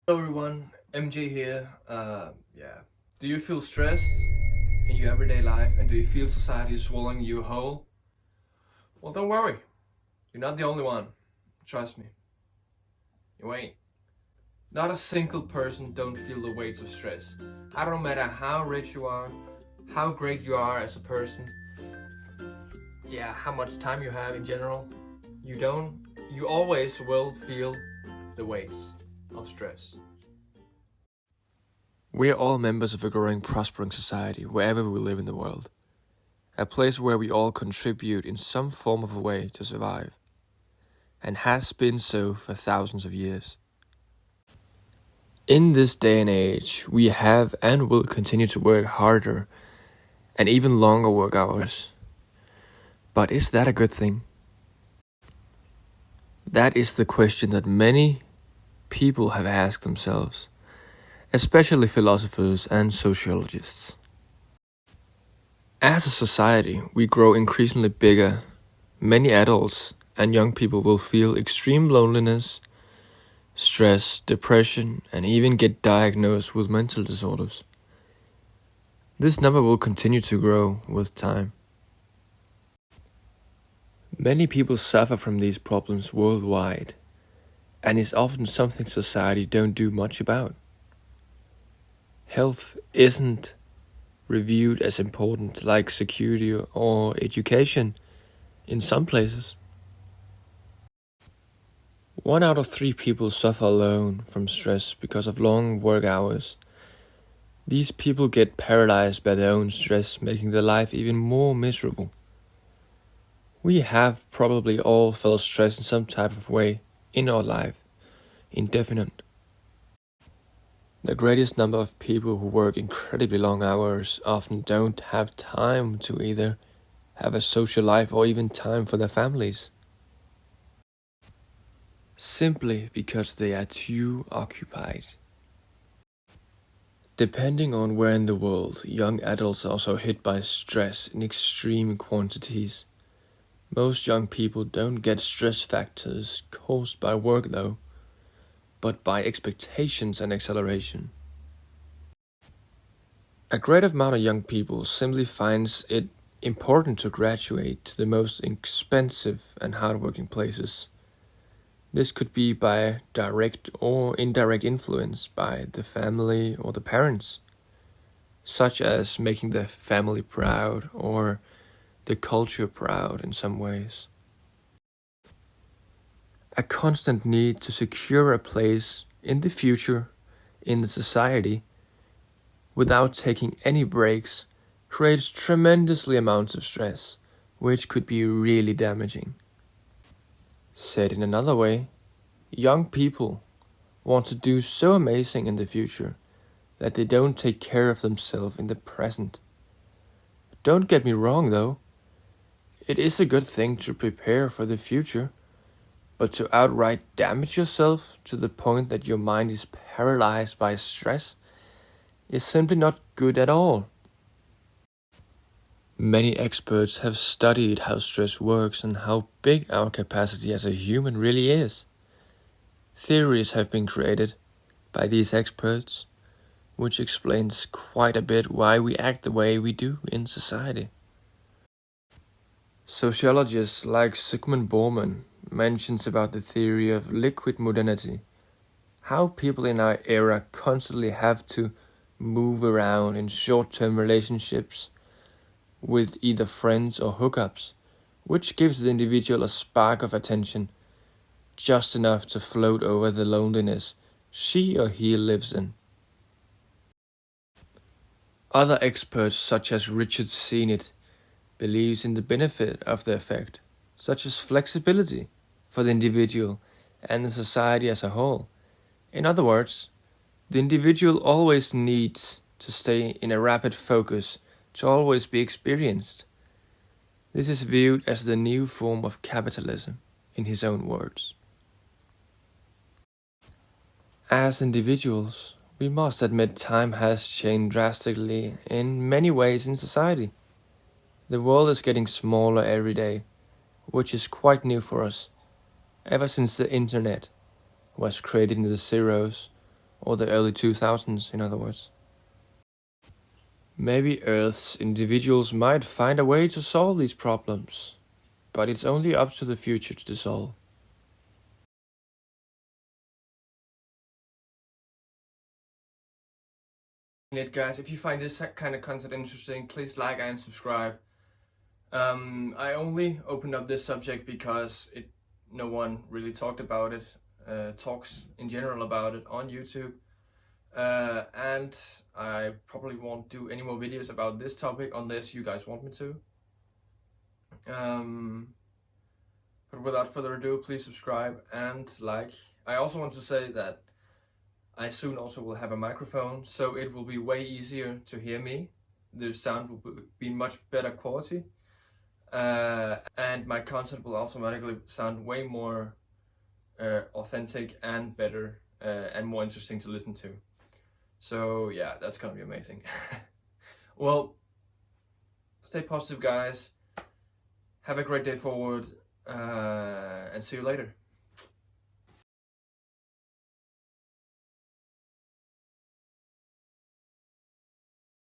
Hello everyone, MJ here. Yeah. Do you feel stressed in your everyday life and do you feel society is swallowing you whole? Well, don't worry. You're not the only one. Trust me. You ain't. Not a single person don't feel the weights of stress. I don't matter how rich you are, how great you are as a person, yeah, how much time you have in general. You don't, you always will feel the weights of stress. We are all members of a growing, prospering society wherever we live in the world. A place where we all contribute in some form of a way to survive, and has been so for thousands of years. In this day and age, we have and will continue to work harder and even longer work hours. But is that a good thing? That is the question that many people have asked themselves, especially philosophers and sociologists. As a society, we grow increasingly bigger. Many adults and young people will feel extreme loneliness, stress, depression, and even get diagnosed with mental disorders. This number will continue to grow with time. Many people suffer from these problems worldwide, and it's often something society don't do much about. Health isn't reviewed as important like security or education in some places. 1 out of 3 people suffer alone from stress because of long work hours. These people get paralyzed by their own stress, making their life even more miserable. We have probably all felt stress in some type of way in our life, indefinite. The greatest number of people who work incredibly long hours often don't have time to either have a social life or even time for their families. Simply because they are too occupied. Depending on where in the world, young adults are also hit by stress in extreme quantities. Most young people don't get stress factors caused by work though, but by expectations and acceleration. A great amount of young people simply finds it important to graduate to the most expensive and hardworking places. This could be by direct or indirect influence by the family or the parents, such as making the family proud or the culture proud in some ways. A constant need to secure a place in the future in the society without taking any breaks creates tremendously amounts of stress, which could be really damaging. Said in another way, young people want to do so amazing in the future that they don't take care of themselves in the present. Don't get me wrong though, it is a good thing to prepare for the future, but to outright damage yourself to the point that your mind is paralyzed by stress is simply not good at all. Many experts have studied how stress works and how big our capacity as a human really is. Theories have been created by these experts, which explains quite a bit why we act the way we do in society. Sociologists like Sigmund Bauman mentions about the theory of liquid modernity, how people in our era constantly have to move around in short-term relationships with either friends or hookups, which gives the individual a spark of attention, just enough to float over the loneliness she or he lives in. Other experts, such as Richard Sennett, believes in the benefit of the effect, such as flexibility for the individual and the society as a whole. In other words, the individual always needs to stay in a rapid focus to always be experienced. This is viewed as the new form of capitalism, in his own words. As individuals, we must admit time has changed drastically in many ways in society. The world is getting smaller every day, which is quite new for us. Ever since the internet was created in the zeros, or the early 2000s, in other words. Maybe Earth's individuals might find a way to solve these problems, but it's only up to the future to solve. Guys, if you find this kind of content interesting, please like and subscribe. I only opened up this subject because no one really talked about it, talks in general about it on YouTube. And I probably won't do any more videos about this topic unless you guys want me to. But without further ado, please subscribe and like. I also want to say that I soon also will have a microphone, so it will be way easier to hear me. The sound will be much better quality. And my content will automatically sound way more authentic and better and more interesting to listen to. So yeah, that's gonna be amazing. Well, stay positive, guys. Have a great day forward, and see you later.